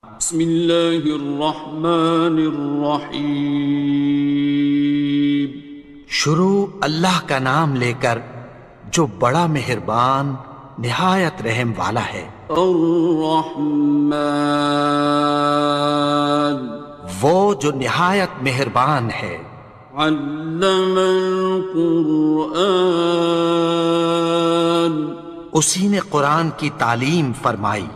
بسم اللہ الرحمن الرحیم۔ شروع اللہ کا نام لے کر جو بڑا مہربان نہایت رحم والا ہے۔ الرحمن، وہ جو نہایت مہربان ہے۔ علم القرآن، اسی نے قرآن کی تعلیم فرمائی۔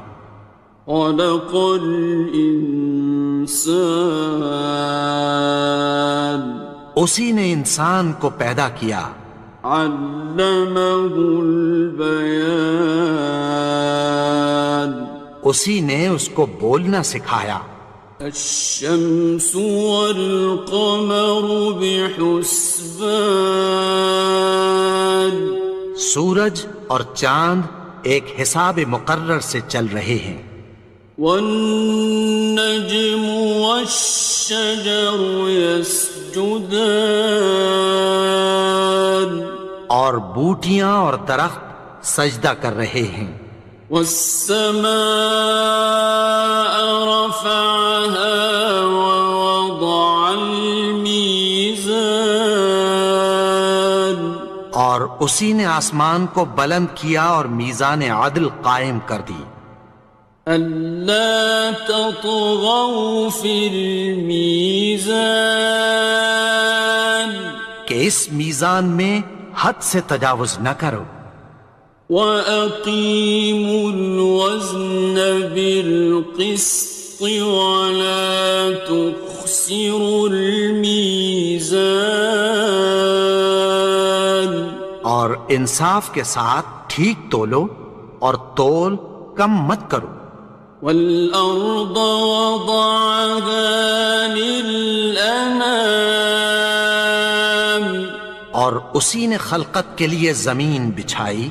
خلق الانسان، اسی نے انسان کو پیدا کیا۔ علمہ البیان، اسی نے اس کو بولنا سکھایا۔ الشمس والقمر بحسبان، سورج اور چاند ایک حساب مقرر سے چل رہے ہیں۔ والنجم والشجر يسجدان، اور بوٹیاں اور درخت سجدہ کر رہے ہیں۔ والسماء رفعها ووضع الميزان، اور اسی نے آسمان کو بلند کیا اور میزان عدل قائم کر دی۔ ألا تطغوا في الميزان، کہ اس میزان میں حد سے تجاوز نہ کرو۔ وَأَقِيمُوا الْوَزْنَ بِالْقِسْطِ وَلَا تُخْسِرُوا الْمِيزَانَ، اور انصاف کے ساتھ ٹھیک تولو اور تول کم مت کرو۔ وَالْأَرْضَ وَضَعَهَا لِلْأَنَامِ، اور اسی نے خلقت کے لیے زمین بچھائی۔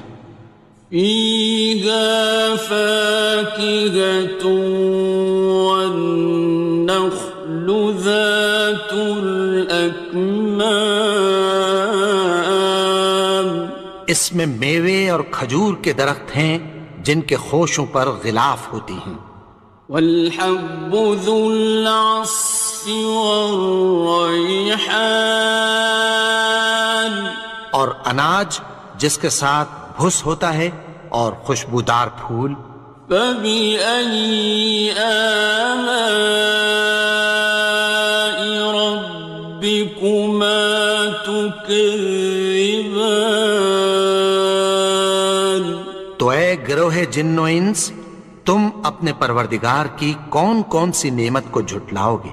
فِيهَا فَاكِهَةٌ وَالنَّخْلُ ذَاتُ الْأَكْمَامِ، اس میں میوے اور کھجور کے درخت ہیں جن کے خوشوں پر غلاف ہوتی ہیں۔ وَالْحَبُّ ذُو الْعَصْفِ وَالرَّيْحَانِ، اور اناج جس کے ساتھ بھس ہوتا ہے اور خوشبودار پھول۔ فَبِأَيِّ آلَاءِ رَبِّكُمَا تُكَذِّبَانِ، تو اے گروہ جن و انس، تم اپنے پروردگار کی کون کون سی نعمت کو جھٹلاؤ گے؟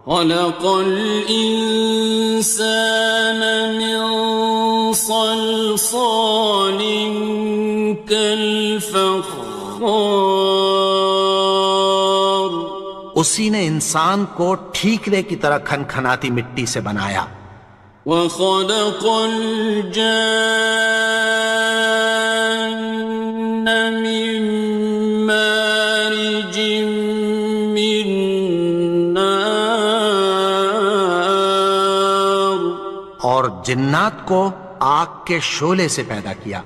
خَلَقَ الْإِنسَانَ مِنْ صَلْصَالٍ كَالْفَخَّارِ، اسی نے انسان کو ٹھیکرے کی طرح کھنکھناتی مٹی سے بنایا۔ وَخَلَقَ الْجَانَّ مِن مَّارِجٍ مِّن نَّارٍ، اور جنات کو آگ کے شعلے سے پیدا کیا۔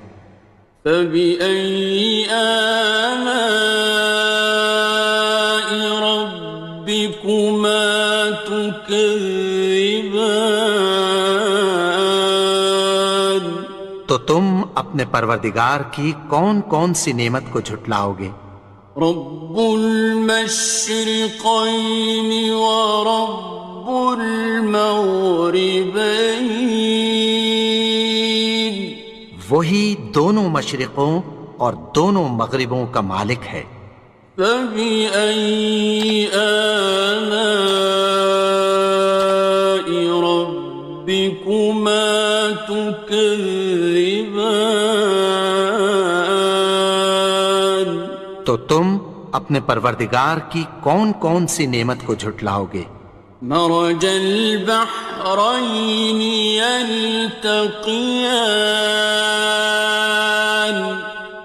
فَبِأَيِّ آلَاءِ رَبِّكُمَا تُكَذِّبَانِ، تو تم اپنے پروردگار کی کون کون سی نعمت کو جھٹلاؤ گے؟ رب المشرقين ورب المغربين، وہی دونوں مشرقوں اور دونوں مغربوں کا مالک ہے۔ فَبِأَيِّ آلَاءِ رَبِّكُمَا تُكَذِّبَانِ، تو تم اپنے پروردگار کی کون کون سی نعمت کو جھٹلاؤ گے؟ مرج البحرين يلتقيان،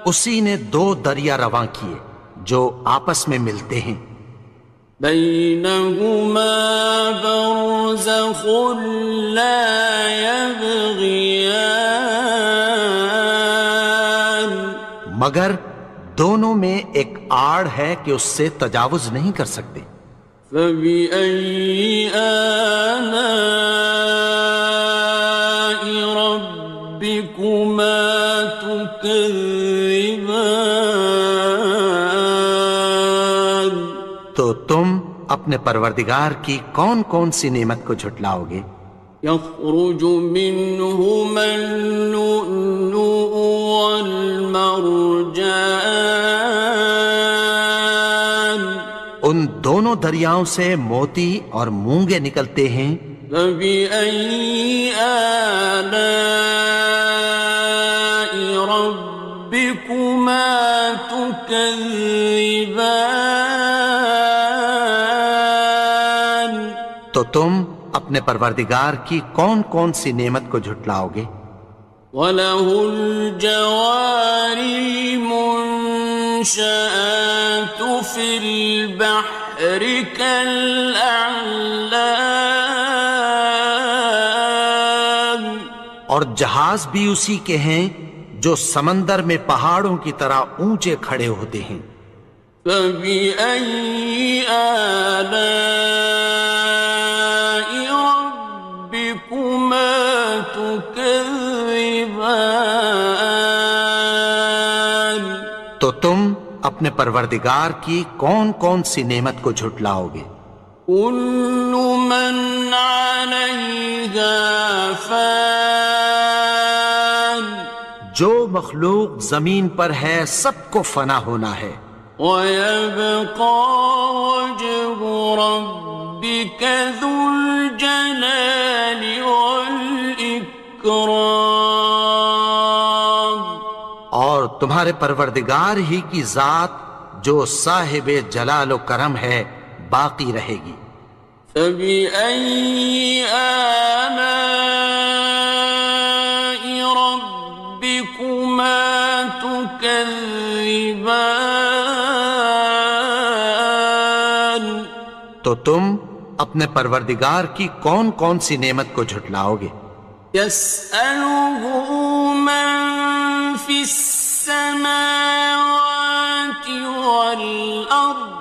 اسی نے دو دریا رواں کیے جو آپس میں ملتے ہیں۔ بينهما برزخ لا يبغيان، مگر دونوں میں ایک آڑ ہے کہ اس سے تجاوز نہیں کر سکتے۔ فبأي آلاء ربكما تكذبان؟ تو تم اپنے پروردگار کی کون کون سی نعمت کو جھٹلاؤ گے؟ يخرج منهما اللؤلؤ والمرجان ان دونوں دریاؤں سے موتی اور مونگے نکلتے ہیں۔ فبأي آلاء ربكما تكذبان؟ تو تم اپنے پروردگار کی کون کون سی نعمت کو جھٹلاؤ گے؟ وَلَهُ الْجَوَارِ الْمُنشَآتُ فِي الْبَحْرِ كَالْأَعْلَامِ، اور جہاز بھی اسی کے ہیں جو سمندر میں پہاڑوں کی طرح اونچے کھڑے ہوتے ہیں۔ فَبِأَيِّ آلَاءِ رَبِّكُمَا تُكَذِّبَانِ؟ تو تم اپنے پروردگار کی کون کون سی نعمت کو جھٹلاؤ گے؟ كُلُّ مَنْ عَلَيْهَا فَانٍ، جو مخلوق زمین پر ہے سب کو فنا ہونا ہے۔ وَيَبْقَى وَجْهُ رَبِّكَ ذُو الْجَلَالِ وَالْإِكْرَامِ، اور تمہارے پروردگار ہی کی ذات جو صاحب جلال و کرم ہے باقی رہے گی۔ فَبِأَيِّ آلَاءِ رَبِّكُمَا تُكَذِّبَانِ؟ تو تم اپنے پروردگار کی کون کون سی نعمت کو جھٹلاؤ گے؟ يَسْأَلُهُ مَن فِي السَّمَاوَاتِ وَالْأَرْضِ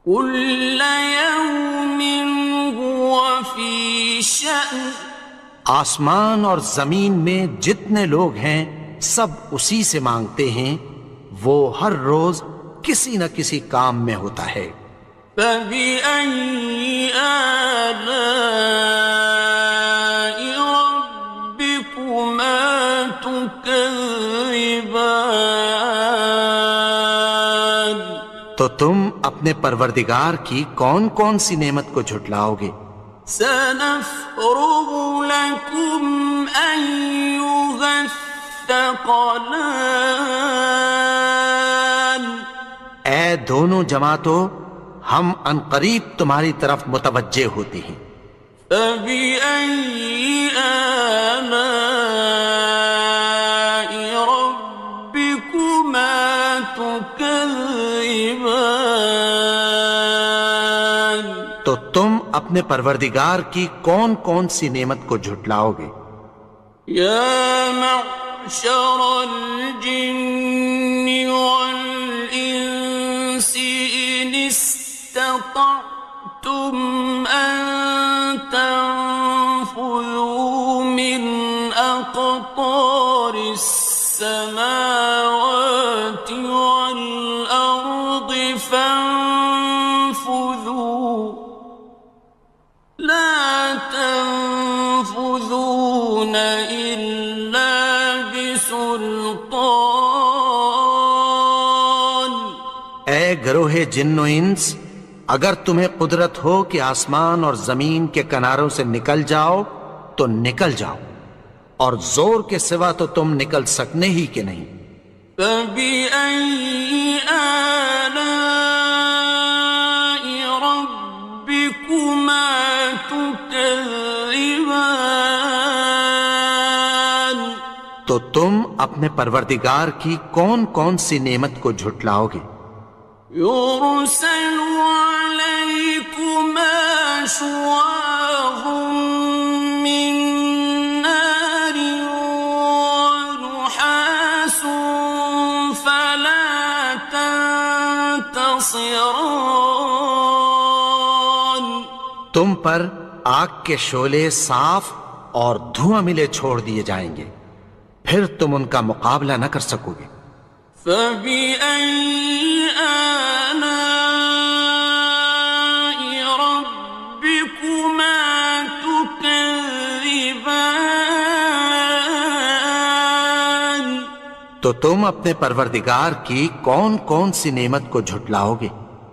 كُلَّ يَوْمٍ هُوَ فِي شَأْنٍ، آسمان اور زمین میں جتنے لوگ ہیں سب اسی سے مانگتے ہیں، وہ ہر روز کسی نہ کسی کام میں ہوتا ہے۔ فَبِأَيِّ آلَاءِ رَبِّكُمَا تُكَذِّبَانِ؟ تو تم اپنے پروردگار کی کون کون سی نعمت کو جھٹلاؤ گے؟ سَنَفْرُغُ لَكُمْ أَيُّهَ الثَّقَلَانِ، اے دونوں جماعتوں، ہم عنقریب تمہاری طرف متوجہ ہوتے ہیں۔ فَبِأَيِّ آلَاءِ رَبِّكُمَا تُكَذِّبَانِ؟ تو تم اپنے پروردگار کی کون کون سی نعمت کو جھٹلاؤ گے؟ يَا مَعْشَرَ الْجِنِّ وَالْإِنسِ إِنِ اسْتَطَعْتُمْ أَن تَنفُذُوا مِنْ أَقْطَارِ السَّمَاوَاتِ وَالْأَرْضِ فَانفُذُوا لَا تَنفُذُونَ إِلَّا بِسُلْطَانٍ۔ اے گروہ جن و انس، اگر تمہیں قدرت ہو کہ آسمان اور زمین کے کناروں سے نکل جاؤ تو نکل جاؤ، اور زور کے سوا تو تم نکل سکنے ہی کے نہیں۔ فَبِأَيِّ آلَاءِ رَبِّكُمَا تُكَذِّبَانِ؟ تو تم اپنے پروردگار کی کون کون سی نعمت کو جھٹلاؤ گے؟ يُرْسَلُ عَلَيْكُمَا شُوَاظٌ مِّن نَّارٍ وَنُحَاسٌ تنتصران. تم پر آگ کے شعلے صاف اور دھواں ملے چھوڑ دیے جائیں گے، پھر تم ان کا مقابلہ نہ کر سکو گے۔ فبأي آلاء ربكما تكذبان. تو تم اپنے پروردگار کی کون کون سی نعمت کو جھٹلاؤ گے؟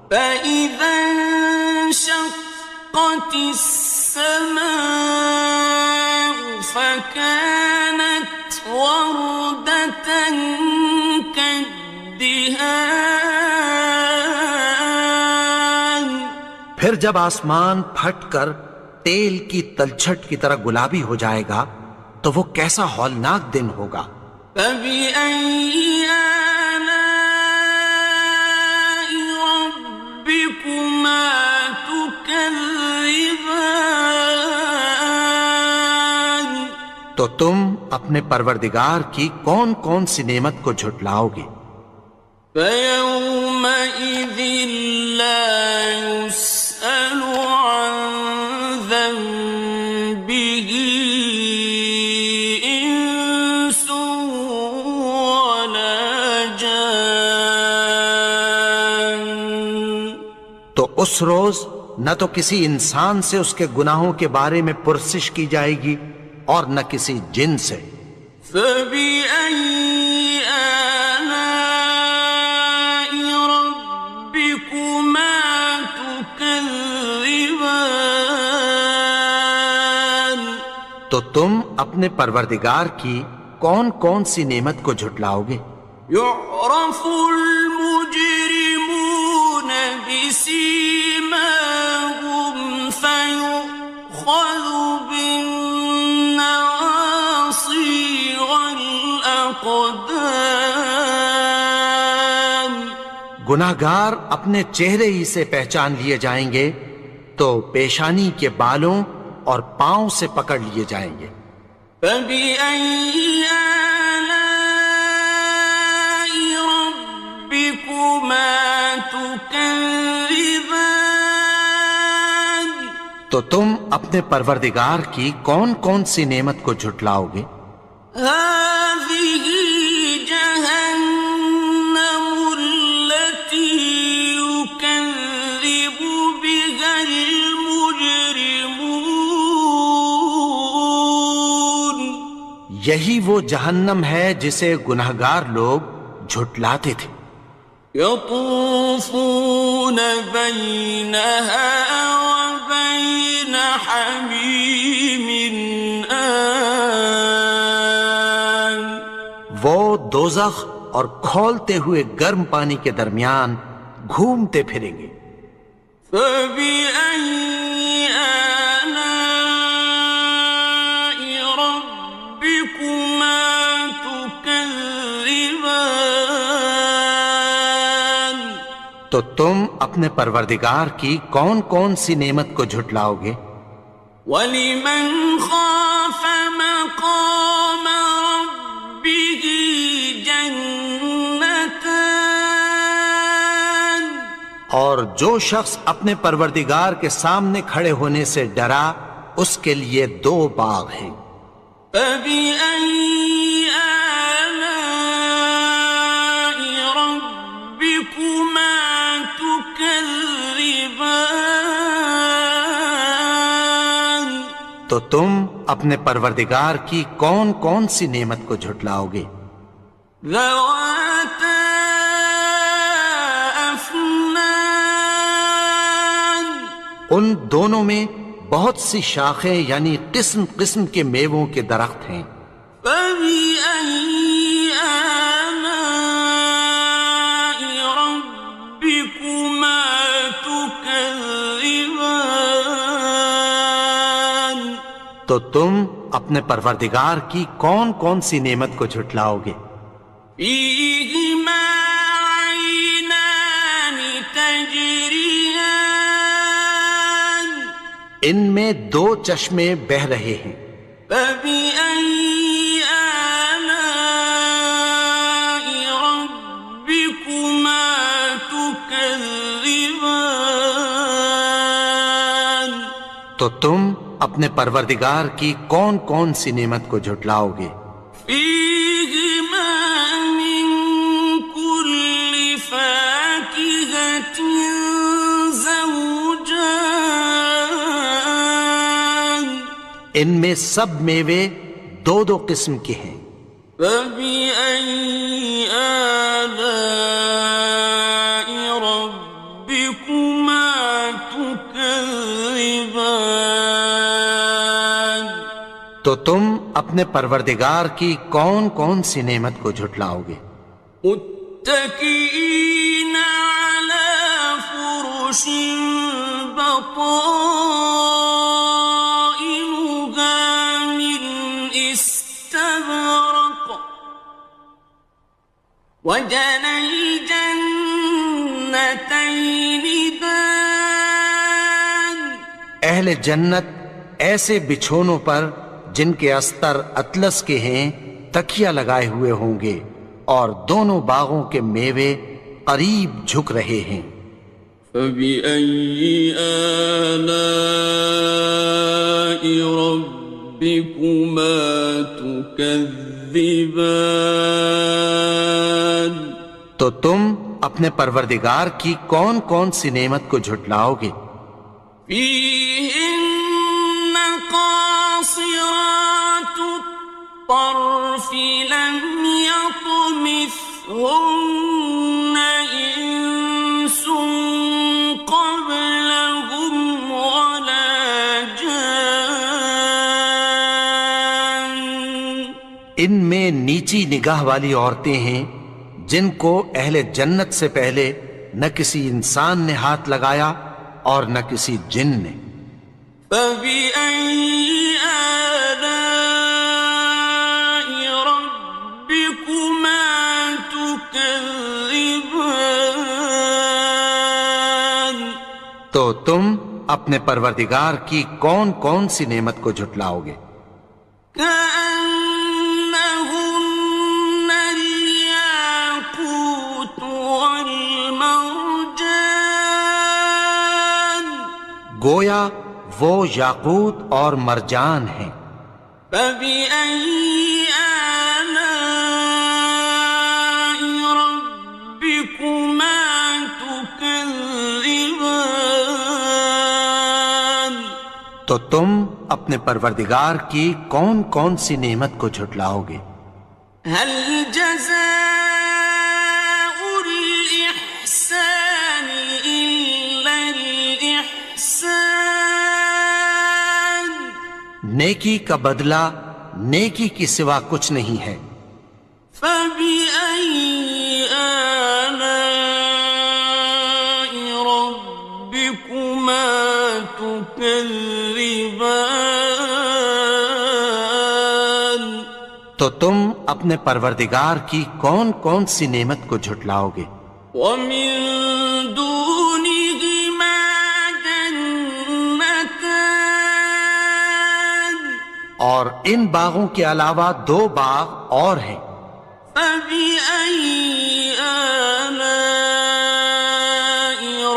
فإذا انشقت السماء فكانت وردة كالدهان. پھر جب آسمان پھٹ کر تیل کی تلچھٹ کی طرح گلابی ہو جائے گا تو وہ کیسا ہولناک دن ہوگا۔ فبأي آلاء ربكما تكذبان. تو تم اپنے پروردگار کی کون کون سی نعمت کو جھٹلاؤ گے؟ فيومئذ لا يسأل عن ذنبه إنس ولا جان. تو اس روز نہ تو کسی انسان سے اس کے گناہوں کے بارے میں پرسش کی جائے گی اور نہ کسی جن سے۔ فبأي آلاء ربكما تكذبان. تو تم اپنے پروردگار کی کون کون سی نعمت کو جھٹلاؤ گے؟ يعرف المجرمون بسيماهم فيؤخذ بالنواصي والأقدام. گناہگار اپنے چہرے ہی سے پہچان لیے جائیں گے تو پیشانی کے بالوں اور پاؤں سے پکڑ لیے جائیں گے۔ فبأي آلاء ربكما تكذبان. تو تم اپنے پروردگار کی کون کون سی نعمت کو جھٹلاؤ گے؟ هذه جهنم التي يكذب بها المجرمون. یہی وہ جہنم ہے جسے گناہگار لوگ جھٹلاتے تھے۔ يطوفون بينها وبين حميم آن. وہ دوزخ اور کھولتے ہوئے گرم پانی کے درمیان گھومتے پھریں گے۔ فبأي آلاء ربكما تكذبان. تو تم اپنے پروردگار کی کون کون سی نعمت کو جھٹلاؤ گے؟ وَلِمَنْ خَافَ مَقَامَ رَبِّهِ جَنَّتَانِ. اور جو شخص اپنے پروردگار کے سامنے کھڑے ہونے سے ڈرا اس کے لیے دو باغ ہیں۔ فَبِأَيِّ آلَاءِ رَبِّكُمَا تُكَذِّبَانِ. تو تم اپنے پروردگار کی کون کون سی نعمت کو جھٹلاؤ گے؟ ذَوَاتَا أَفْنَانٍ. ان دونوں میں بہت سی شاخیں یعنی قسم قسم کے میووں کے درخت ہیں۔ فَبِأَيِّ آلَاءِ رَبِّكُمَا تُكَذِّبَانِ. تو تم اپنے پروردگار کی کون کون سی نعمت کو جھٹلاؤ گے؟ فِيهِمَا عَيْنَانِ تَجْرِيَانِ. ان میں دو چشمے بہہ رہے ہیں۔ فَبِأَيِّ آلَاءِ رَبِّكُمَا تُكَذِّبَانِ. تكذبان تو تم اپنے پروردگار کی کون کون سی نعمت کو جھٹلاؤ گے؟ فيهما من كل فاكهة زوجان ان میں سب میوے دو دو قسم کے ہیں۔ فبأي آلاء ربكما تكذبان تو تم اپنے پروردگار کی کون کون سی نعمت کو جھٹلاؤ گے؟ متكئين على فرش بطائنها من استبرق وجنى الجنتين دان اہل جنت ایسے بچھونوں پر جن کے استر اطلس کے ہیں تکیہ لگائے ہوئے ہوں گے اور دونوں باغوں کے میوے قریب جھک رہے ہیں۔ فبأي آلاء ربكما تكذبان تو تم اپنے پروردگار کی کون کون سی نعمت کو جھٹلاؤ گے؟ فيهن قاصرات الطرف لم يطمثهن إنس قبلهم ولا جان ان میں نیچی نگاہ والی عورتیں ہیں جن کو اہل جنت سے پہلے نہ کسی انسان نے ہاتھ لگایا اور نہ کسی جن نے۔ فبأي آلاء ربكما تكذبان تو تم اپنے پروردگار کی کون کون سی نعمت کو جھٹلاؤ گے؟ كأنهن الياقوت والمرجان گویا وہ یاقوت اور مرجان ہیں۔ فبأي آلاء ربكما تكذبان تو تم اپنے پروردگار کی کون کون سی نعمت کو جھٹلاؤ گے؟ هل جزاء الإحسان إلا الإحسان نیکی کا بدلہ نیکی کی سوا کچھ نہیں ہے۔ فبأي آلاء ربكما تكذبان تو تم اپنے پروردگار کی کون کون سی نعمت کو جھٹلاؤ گے؟ ومن دونهما جنتان اور ان باغوں کے علاوہ دو باغ اور ہیں۔ فبأي آلاء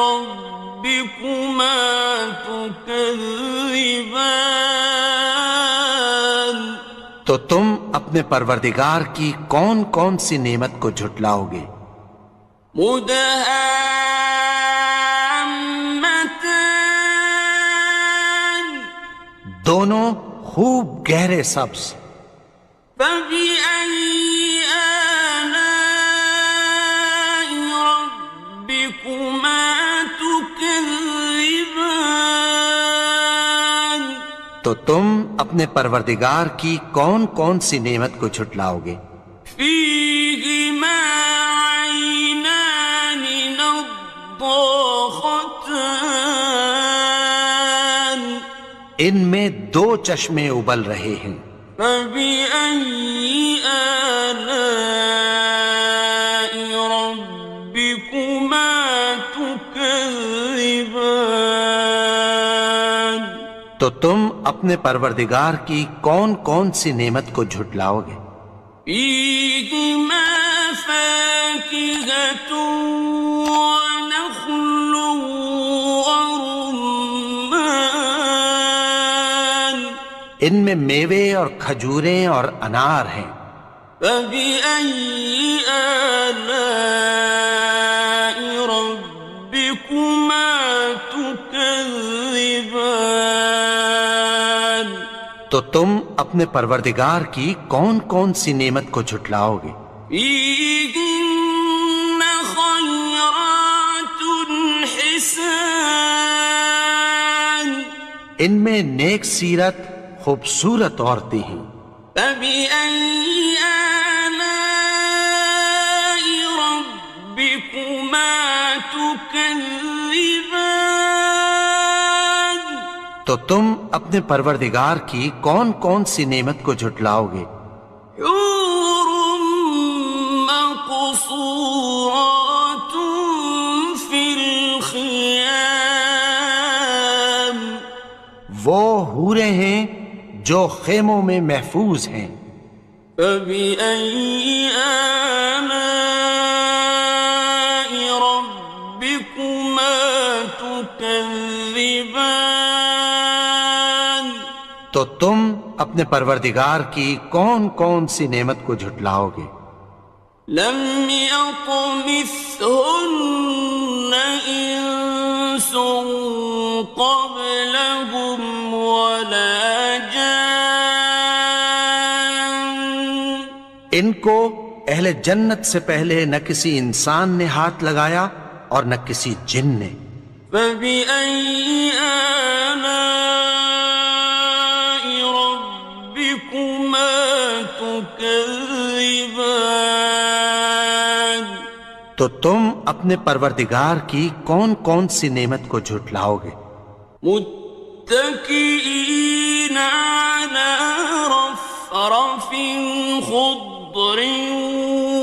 ربكما تكذبان تو تم اپنے پروردگار کی کون کون سی نعمت کو جھٹلاؤ گے؟ مدهامتان دونوں خوب گہرے سبز۔ فبأي آلاء ربكما تكذبان تو تم اپنے پروردگار کی کون کون سی نعمت کو جھٹلاؤ گے؟ فيهما عينان نضاختان ان میں دو چشمے ابل رہے ہیں۔ فبأي آلاء ربكما تكذبان تو تم اپنے پروردگار کی کون کون سی نعمت کو جھٹلاؤ گے؟ فيهما فاكهة ونخل ان میں میوے اور کھجوریں اور انار ہیں۔ فبأي آلاء ربكما تكذبان؟ تو تم اپنے پروردگار کی کون کون سی نعمت کو جھٹلاؤ گے؟ فيهن خيرات حسان، ان میں نیک سیرت خوبصورت عورتیں ہیں۔ فبأي آلاء ربكما تكذبان؟ تو تم اپنے پروردگار کی کون کون سی نعمت کو جھٹلاؤ گے؟ حور مقصورات في الخيام، وہ حوریں ہیں جو خیموں میں محفوظ ہیں۔ فبأي آلاء ربكما تكذبان؟ تو تم اپنے پروردگار کی کون کون سی نعمت کو جھٹلاؤ گے؟ لم يطمثهن إنس قبلهم ولا جان، ان کو اہل جنت سے پہلے نہ کسی انسان نے ہاتھ لگایا اور نہ کسی جن نے۔ فبأي آلاء ربكما تكذبان؟ تو تم اپنے پروردگار کی کون کون سی نعمت کو جھٹلاؤ گے؟ متكئين على رفرف خضر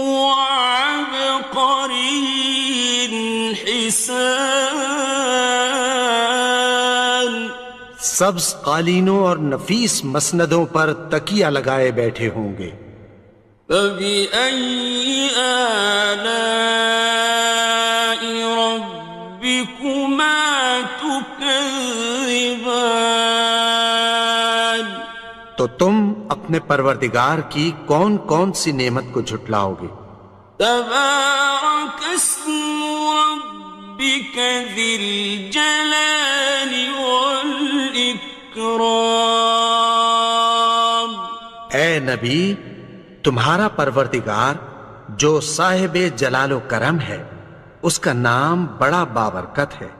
وعبقري حسان، سبز قالینوں اور نفیس مسندوں پر تکیہ لگائے بیٹھے ہوں گے۔ فبأي آلاء ربكما تكذبان؟ تو تم اپنے پروردگار کی کون کون سی نعمت کو جھٹلاؤ گے؟ تبارك اسم ربك ذي الجلال والإكرام۔ اے نبی، تمہارا پروردگار جو صاحب جلال و کرم ہے، اس کا نام بڑا بابرکت ہے۔